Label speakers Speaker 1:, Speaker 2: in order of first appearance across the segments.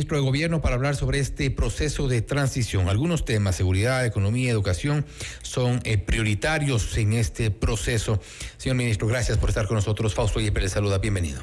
Speaker 1: Ministro de Gobierno para hablar sobre este proceso de transición. Algunos temas, seguridad, economía, educación, son prioritarios en este proceso. Señor Ministro, gracias por estar con nosotros. Fausto Yepes les saluda. Bienvenido.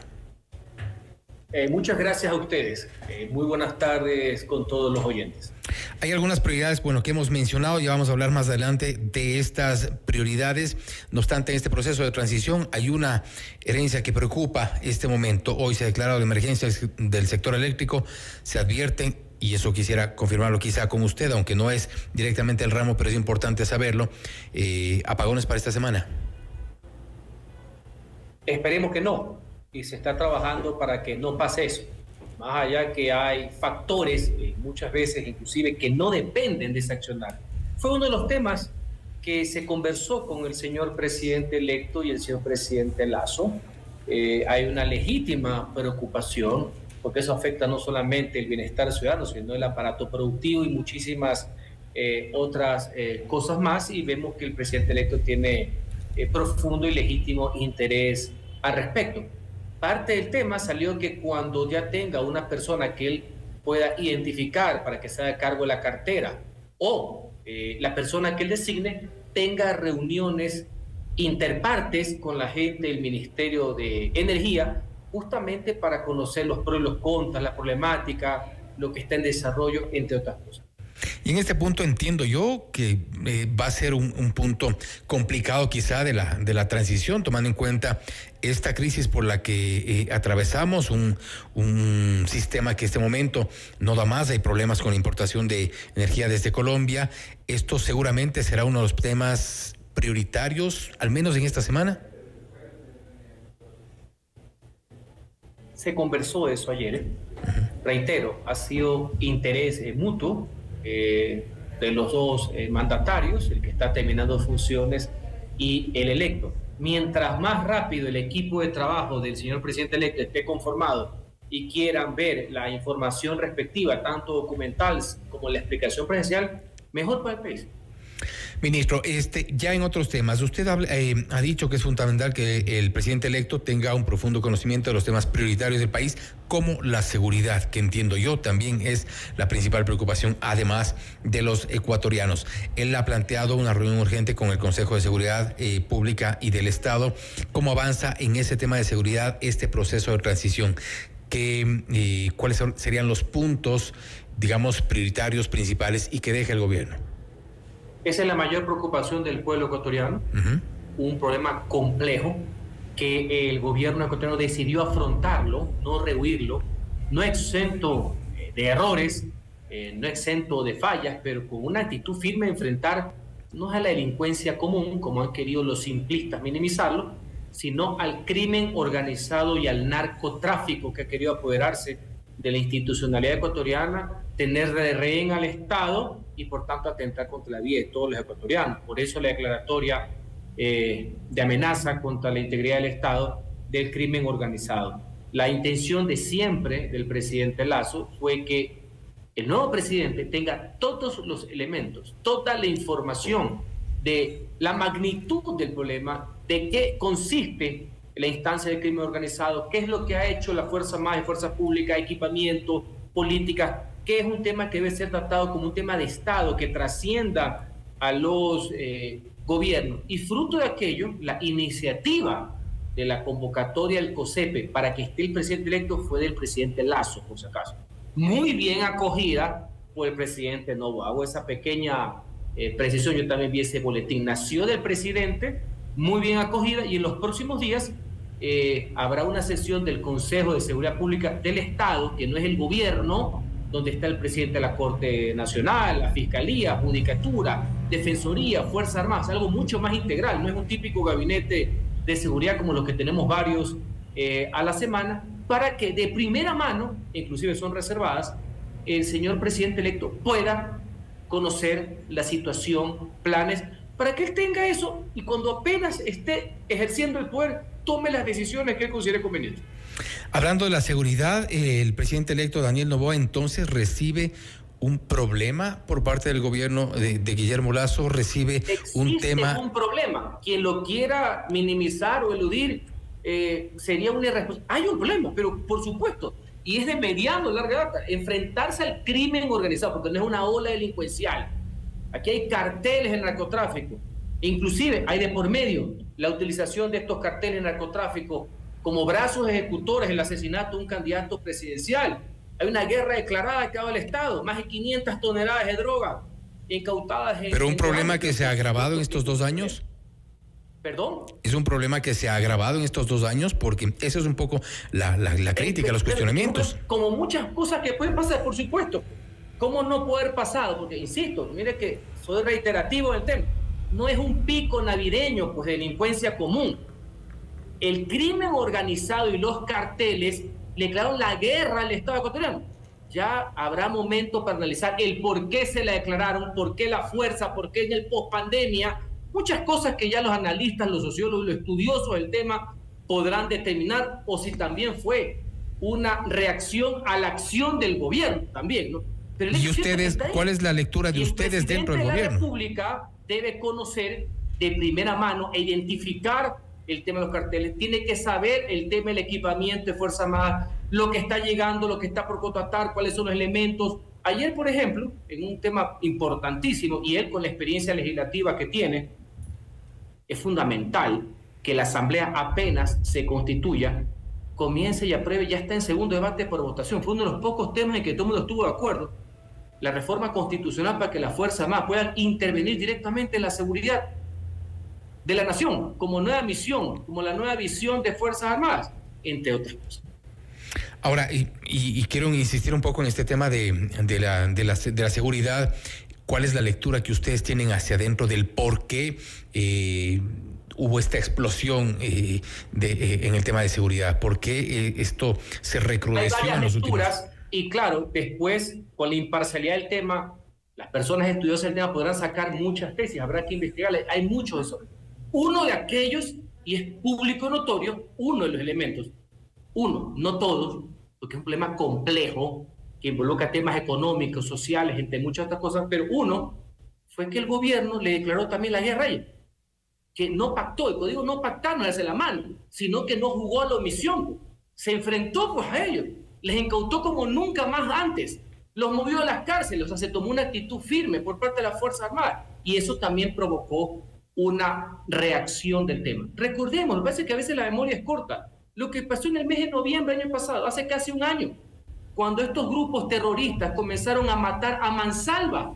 Speaker 2: Muchas gracias a ustedes. Muy buenas tardes con todos los oyentes.
Speaker 1: Hay algunas prioridades, que hemos mencionado, ya vamos a hablar más adelante de estas prioridades. No obstante, en este proceso de transición hay una herencia que preocupa este momento. Hoy se ha declarado la emergencia del sector eléctrico. Se advierten, y eso quisiera confirmarlo quizá con usted, aunque no es directamente el ramo, pero es importante saberlo, apagones para esta semana.
Speaker 2: Esperemos que no, y se está trabajando para que no pase eso. Más allá que hay factores, muchas veces inclusive, que no dependen de ese accionar. Fue uno de los temas que se conversó con el señor presidente electo y el señor presidente Lasso. Hay una legítima preocupación, porque eso afecta no solamente el bienestar ciudadano, sino el aparato productivo y muchísimas otras cosas más, y vemos que el presidente electo tiene profundo y legítimo interés al respecto. Parte del tema salió que cuando ya tenga una persona que él pueda identificar para que se haga cargo de la cartera, o la persona que él designe tenga reuniones interpartes con la gente del Ministerio de Energía, justamente para conocer los pros y los contras, la problemática, lo que está en desarrollo, entre otras cosas.
Speaker 1: Y en este punto entiendo yo que va a ser un punto complicado quizá de la transición, tomando en cuenta esta crisis por la que atravesamos, un sistema que en este momento no da más, hay problemas con la importación de energía desde Colombia. Esto seguramente será uno de los temas prioritarios, al menos en esta semana.
Speaker 2: Se conversó eso ayer. Reitero, ha sido interés mutuo de los dos mandatarios, el que está terminando funciones y el electo. Mientras más rápido el equipo de trabajo del señor presidente electo esté conformado y quieran ver la información respectiva, tanto documental como la explicación presencial, mejor para el país.
Speaker 1: Ministro, ya en otros temas, usted ha dicho que es fundamental que el presidente electo tenga un profundo conocimiento de los temas prioritarios del país, como la seguridad, que entiendo yo también es la principal preocupación, además de los ecuatorianos. Él ha planteado una reunión urgente con el Consejo de Seguridad Pública y del Estado. ¿Cómo avanza en ese tema de seguridad este proceso de transición? ¿Cuáles serían los puntos, digamos, prioritarios, principales y que deje el gobierno?
Speaker 2: Esa es la mayor preocupación del pueblo ecuatoriano, un problema complejo que el gobierno ecuatoriano decidió afrontarlo, no rehuirlo, no exento de errores, no exento de fallas, pero con una actitud firme de enfrentar no a la delincuencia común, como han querido los simplistas minimizarlo, sino al crimen organizado y al narcotráfico que ha querido apoderarse de la institucionalidad ecuatoriana, tener de rehén al Estado y por tanto atentar contra la vida de todos los ecuatorianos. Por eso la declaratoria de amenaza contra la integridad del Estado del crimen organizado. La intención de siempre del presidente Lasso fue que el nuevo presidente tenga todos los elementos, toda la información de la magnitud del problema, de qué consiste la instancia del crimen organizado, qué es lo que ha hecho la Fuerza Armada y Fuerza Pública, equipamiento, política, que es un tema que debe ser tratado como un tema de Estado que trascienda a los gobiernos. Y fruto de aquello, la iniciativa de la convocatoria del COSEPE para que esté el presidente electo fue del presidente Lasso, por si acaso. Muy bien acogida por el presidente Novo. Hago esa pequeña precisión, yo también vi ese boletín. Nació del presidente, muy bien acogida, y en los próximos días habrá una sesión del Consejo de Seguridad Pública del Estado, que no es el gobierno, donde está el presidente de la Corte Nacional, la Fiscalía, Judicatura, Defensoría, Fuerzas Armadas, algo mucho más integral, no es un típico gabinete de seguridad como los que tenemos varios a la semana, para que de primera mano, inclusive son reservadas, el señor presidente electo pueda conocer la situación, planes, para que él tenga eso y cuando apenas esté ejerciendo el poder, tome las decisiones que él considere convenientes.
Speaker 1: Hablando de la seguridad, el presidente electo Daniel Noboa entonces recibe un problema por parte del gobierno de Guillermo Lasso, recibe un tema...
Speaker 2: Existe un problema. Quien lo quiera minimizar o eludir sería una irresponsabilidad. Hay un problema, pero por supuesto, y es de mediano larga data, enfrentarse al crimen organizado, porque no es una ola delincuencial. Aquí hay carteles de narcotráfico, e inclusive hay de por medio la utilización de estos carteles de narcotráfico como brazos ejecutores del asesinato de un candidato presidencial. Hay una guerra declarada que ha dado el Estado, más de 500 toneladas de droga incautadas.
Speaker 1: ¿Pero un problema que se ha agravado en estos 2 años?
Speaker 2: ¿Perdón?
Speaker 1: Es un problema que se ha agravado en estos 2 años, porque eso es un poco la crítica, los cuestionamientos.
Speaker 2: Como muchas cosas que pueden pasar, por supuesto. ¿Cómo no poder pasar? Porque, insisto, mire que soy reiterativo en el tema. No es un pico navideño, pues, de delincuencia común. El crimen organizado y los carteles le declararon la guerra al Estado ecuatoriano. Ya habrá momento para analizar el por qué se la declararon, por qué la fuerza, por qué en el pospandemia. Muchas cosas que ya los analistas, los sociólogos, los estudiosos del tema podrán determinar, o si también fue una reacción a la acción del gobierno también, ¿no? Pero
Speaker 1: ¿y ustedes, cuál es la lectura de ustedes dentro del gobierno?
Speaker 2: La República debe conocer de primera mano e identificar el tema de los carteles, tiene que saber el tema del equipamiento de Fuerza Armada, lo que está llegando, lo que está por contratar, cuáles son los elementos. Ayer, por ejemplo, en un tema importantísimo, y él con la experiencia legislativa que tiene, es fundamental que la Asamblea apenas se constituya, comience y apruebe, ya está en segundo debate por votación. Fue uno de los pocos temas en que todo el mundo estuvo de acuerdo. La reforma constitucional para que las Fuerzas Armadas puedan intervenir directamente en la seguridad de la nación, como nueva misión, como la nueva visión de Fuerzas Armadas, entre otras cosas.
Speaker 1: Ahora, y quiero insistir un poco en este tema de la seguridad. ¿Cuál es la lectura que ustedes tienen hacia adentro del por qué hubo esta explosión en el tema de seguridad? ¿Por qué esto se recrudeció en los últimos años?
Speaker 2: Y claro, después, con la imparcialidad del tema, las personas estudiosas del tema podrán sacar muchas tesis, habrá que investigarle. Hay muchos de esos. Uno de aquellos, y es público notorio, uno de los elementos, uno, no todos, porque es un problema complejo, que involucra temas económicos, sociales, entre muchas otras cosas, pero uno fue que el gobierno le declaró también la guerra a ellos, que no pactó, y cuando digo no pactar, no darse la mano, sino que no jugó a la omisión, se enfrentó pues a ellos, les incautó como nunca más antes, los movió a las cárceles, o sea, se tomó una actitud firme por parte de las Fuerzas Armadas, y eso también provocó una reacción del tema. Recordemos, me parece que a veces la memoria es corta, lo que pasó en el mes de noviembre del año pasado, hace casi un año, cuando estos grupos terroristas comenzaron a matar a mansalva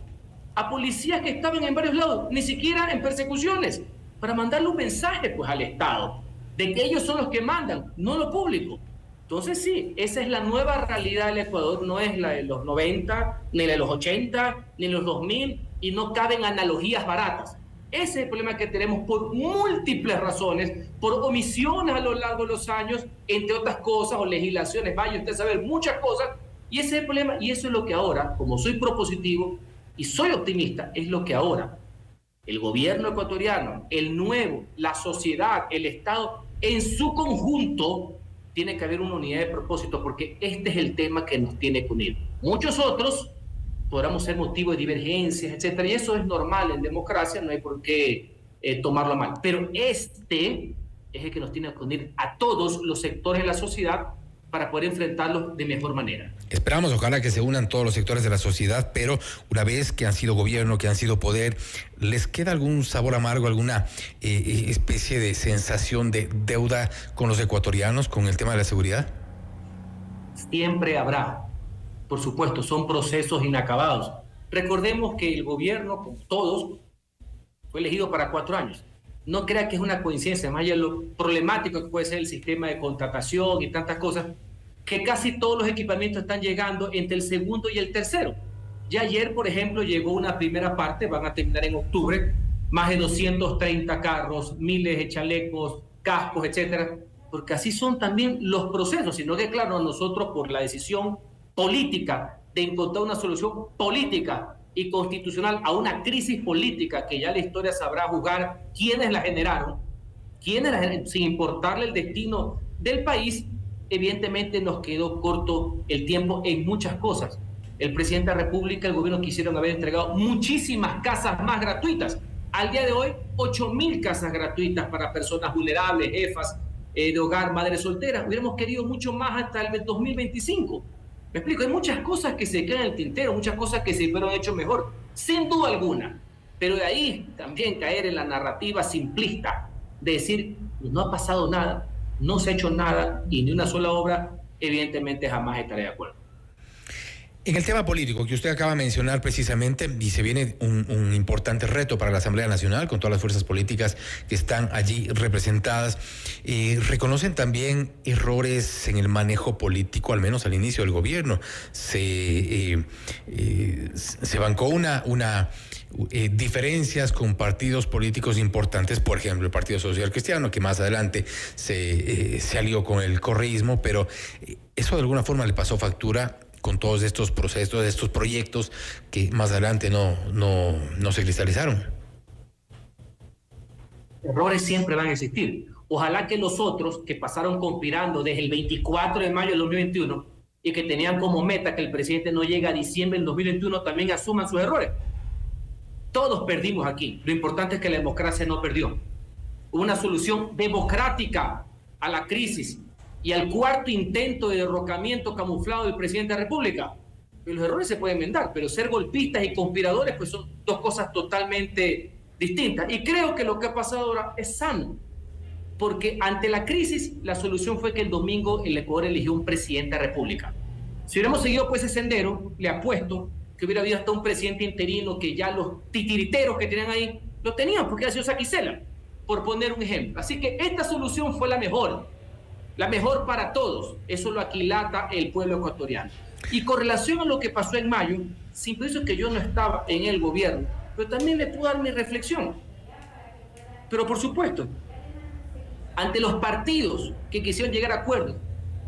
Speaker 2: a policías que estaban en varios lados, ni siquiera en persecuciones, para mandarle un mensaje pues al Estado, de que ellos son los que mandan, no lo público. Entonces sí, esa es la nueva realidad del Ecuador, no es la de los 90, ni la de los 80, ni los 2000, y no caben analogías baratas. Ese es el problema que tenemos por múltiples razones, por omisiones a lo largo de los años, entre otras cosas, o legislaciones, vaya usted a saber muchas cosas, y ese es el problema, y eso es lo que ahora, como soy propositivo y soy optimista, es lo que ahora el gobierno ecuatoriano, el nuevo, la sociedad, el Estado, en su conjunto, tiene que haber una unidad de propósito, porque este es el tema que nos tiene que unir. Muchos otros podamos ser motivo de divergencias, etcétera, y eso es normal en democracia, no hay por qué tomarlo mal. Pero este es el que nos tiene que unir a todos los sectores de la sociedad para poder enfrentarlos de mejor manera.
Speaker 1: Esperamos, ojalá que se unan todos los sectores de la sociedad, pero una vez que han sido gobierno, que han sido poder, ¿les queda algún sabor amargo, alguna especie de sensación de deuda con los ecuatorianos con el tema de la seguridad?
Speaker 2: Siempre habrá. Por supuesto, son procesos inacabados. Recordemos que el gobierno, como todos, fue elegido para 4 años. No crea que es una coincidencia, más allá de lo problemático que puede ser el sistema de contratación y tantas cosas, que casi todos los equipamientos están llegando entre el segundo y el tercero. Ya ayer, por ejemplo, llegó una primera parte, van a terminar en octubre, más de 230 carros, miles de chalecos, cascos, etcétera, porque así son también los procesos, sino que, claro, nosotros por la decisión política de encontrar una solución política y constitucional a una crisis política que ya la historia sabrá jugar quiénes la generaron, sin importarle el destino del país, evidentemente nos quedó corto el tiempo en muchas cosas. El presidente de la República, el gobierno quisieron haber entregado muchísimas casas más gratuitas. Al día de hoy, 8.000 casas gratuitas para personas vulnerables, jefas, de hogar, madres solteras. Hubiéramos querido mucho más hasta el 2025. Me explico, hay muchas cosas que se quedan en el tintero, muchas cosas que se fueron hecho mejor, sin duda alguna. Pero de ahí también caer en la narrativa simplista de decir, no ha pasado nada, no se ha hecho nada y ni una sola obra, evidentemente jamás estaré de acuerdo.
Speaker 1: En el tema político que usted acaba de mencionar precisamente, y se viene un importante reto para la Asamblea Nacional con todas las fuerzas políticas que están allí representadas, reconocen también errores en el manejo político, al menos al inicio del gobierno. Se bancó diferencias con partidos políticos importantes, por ejemplo el Partido Social Cristiano, que más adelante se alió con el correísmo, pero eso de alguna forma le pasó factura con todos estos procesos, estos proyectos que más adelante no se cristalizaron.
Speaker 2: Errores siempre van a existir. Ojalá que los otros que pasaron conspirando desde el 24 de mayo del 2021 y que tenían como meta que el presidente no llegue a diciembre del 2021 también asuman sus errores. Todos perdimos aquí. Lo importante es que la democracia no perdió. Hubo una solución democrática a la crisis y al cuarto intento de derrocamiento camuflado del presidente de la República. Los errores se pueden enmendar, pero ser golpistas y conspiradores pues son dos cosas totalmente distintas. Y creo que lo que ha pasado ahora es sano, porque ante la crisis la solución fue que el domingo el Ecuador eligió un presidente de la República. Si hubiéramos seguido pues ese sendero, le apuesto que hubiera habido hasta un presidente interino que ya los titiriteros que tenían ahí lo tenían, porque era el señor Saquicela, por poner un ejemplo. Así que esta solución fue la mejor para todos. Eso lo aquilata el pueblo ecuatoriano. Y con relación a lo que pasó en mayo, simple eso que yo no estaba en el gobierno, pero también le puedo dar mi reflexión. Pero por supuesto, ante los partidos que quisieron llegar a acuerdos,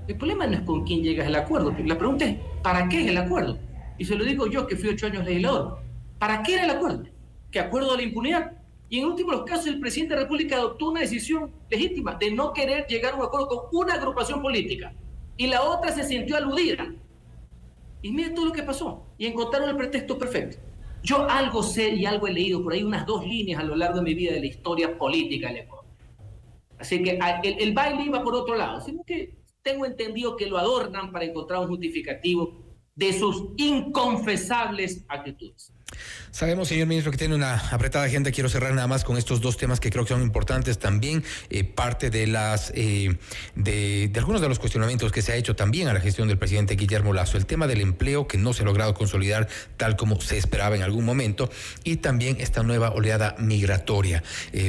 Speaker 2: el problema no es con quién llegas al acuerdo, la pregunta es ¿para qué es el acuerdo? Y se lo digo yo, que fui 8 años legislador. ¿Para qué era el acuerdo? ¿Qué acuerdo de la impunidad? Y en últimos casos el presidente de la República adoptó una decisión legítima de no querer llegar a un acuerdo con una agrupación política. Y la otra se sintió aludida. Y mira todo lo que pasó. Y encontraron el pretexto perfecto. Yo algo sé y algo he leído por ahí, unas 2 líneas a lo largo de mi vida de la historia política del Ecuador. Así que el baile iba por otro lado. Sino que tengo entendido que lo adornan para encontrar un justificativo de sus inconfesables actitudes.
Speaker 1: Sabemos, señor ministro, que tiene una apretada agenda. Quiero cerrar nada más con estos 2 temas que creo que son importantes también. Parte de algunos de los cuestionamientos que se ha hecho también a la gestión del presidente Guillermo Lasso. El tema del empleo, que no se ha logrado consolidar tal como se esperaba en algún momento, y también esta nueva oleada migratoria.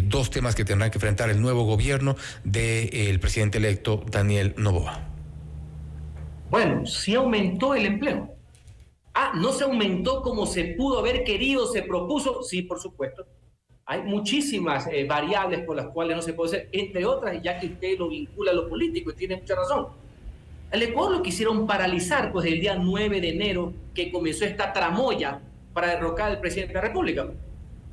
Speaker 1: 2 temas que tendrán que enfrentar el nuevo gobierno del presidente electo Daniel Noboa.
Speaker 2: Bueno, sí aumentó el empleo. ¿No se aumentó como se pudo haber querido, se propuso? Sí, por supuesto. Hay muchísimas variables por las cuales no se puede hacer, entre otras, ya que usted lo vincula a lo político y tiene mucha razón. El Ecuador lo quisieron paralizar pues el día 9 de enero que comenzó esta tramoya para derrocar al presidente de la República.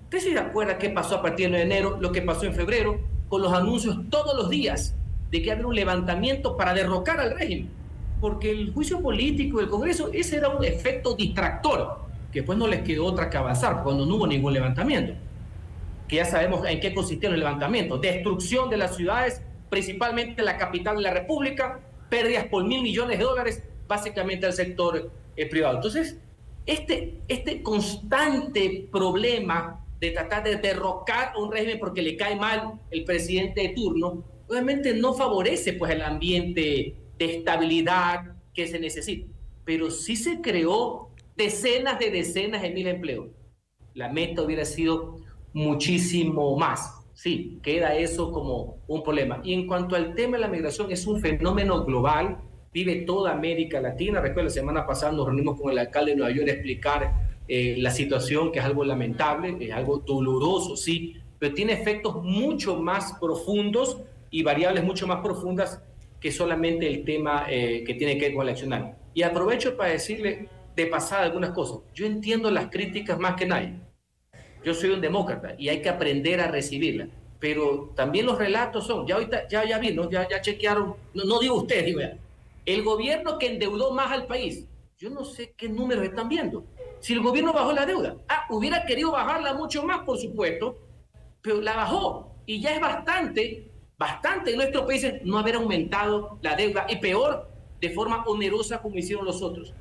Speaker 2: ¿Usted se acuerda qué pasó a partir del 9 de enero, lo que pasó en febrero, con los anuncios todos los días de que había un levantamiento para derrocar al régimen? Porque el juicio político del Congreso, ese era un efecto distractor, que después no les quedó otra que avanzar cuando no hubo ningún levantamiento. Que ya sabemos en qué consistieron los levantamientos: destrucción de las ciudades, principalmente la capital de la República, pérdidas por $1.000 millones, básicamente al sector privado. Entonces, este constante problema de tratar de derrocar a un régimen porque le cae mal el presidente de turno, obviamente no favorece pues el ambiente de estabilidad que se necesita, pero sí se creó decenas de mil empleos. La meta hubiera sido muchísimo más. Sí, queda eso como un problema. Y en cuanto al tema de la migración, es un fenómeno global, vive toda América Latina. Recuerdo, la semana pasada nos reunimos con el alcalde de Nueva York a explicar la situación, que es algo lamentable, es algo doloroso, sí, pero tiene efectos mucho más profundos y variables mucho más profundas que solamente el tema que tiene que ver con el accionar. Y aprovecho para decirle de pasada algunas cosas. Yo entiendo las críticas más que nadie. Yo soy un demócrata y hay que aprender a recibirlas. Pero también los relatos son, ya ahorita, ya vi, ¿no? ya chequearon, no digo ustedes, digo ya, el gobierno que endeudó más al país. Yo no sé qué números están viendo. Si el gobierno bajó la deuda, hubiera querido bajarla mucho más, por supuesto, pero la bajó y ya es bastante bastante en nuestros países no haber aumentado la deuda y peor, de forma onerosa como hicieron los otros.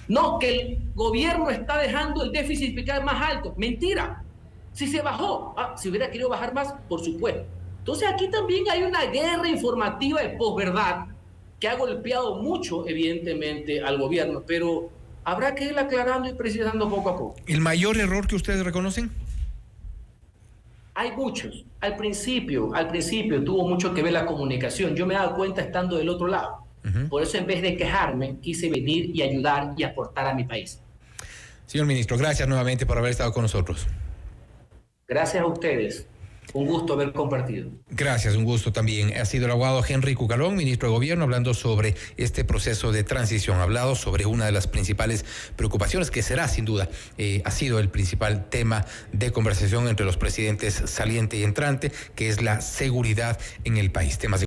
Speaker 2: No, que el gobierno está dejando el déficit fiscal más alto. Mentira. Si se bajó, si hubiera querido bajar más, por supuesto. Entonces aquí también hay una guerra informativa de posverdad que ha golpeado mucho, evidentemente, al gobierno, pero habrá que ir aclarando y precisando poco a poco.
Speaker 1: ¿El mayor error que ustedes reconocen?
Speaker 2: Hay muchos. Al principio tuvo mucho que ver la comunicación. Yo me he dado cuenta estando del otro lado. Por eso, en vez de quejarme, quise venir y ayudar y aportar a mi país.
Speaker 1: Señor ministro, gracias nuevamente por haber estado con nosotros.
Speaker 2: Gracias a ustedes. Un gusto haber compartido.
Speaker 1: Gracias, un gusto también. Ha sido el abogado Henry Cucalón, ministro de Gobierno, hablando sobre este proceso de transición. Ha hablado sobre una de las principales preocupaciones, que será sin duda, ha sido el principal tema de conversación entre los presidentes saliente y entrante, que es la seguridad en el país. Temas de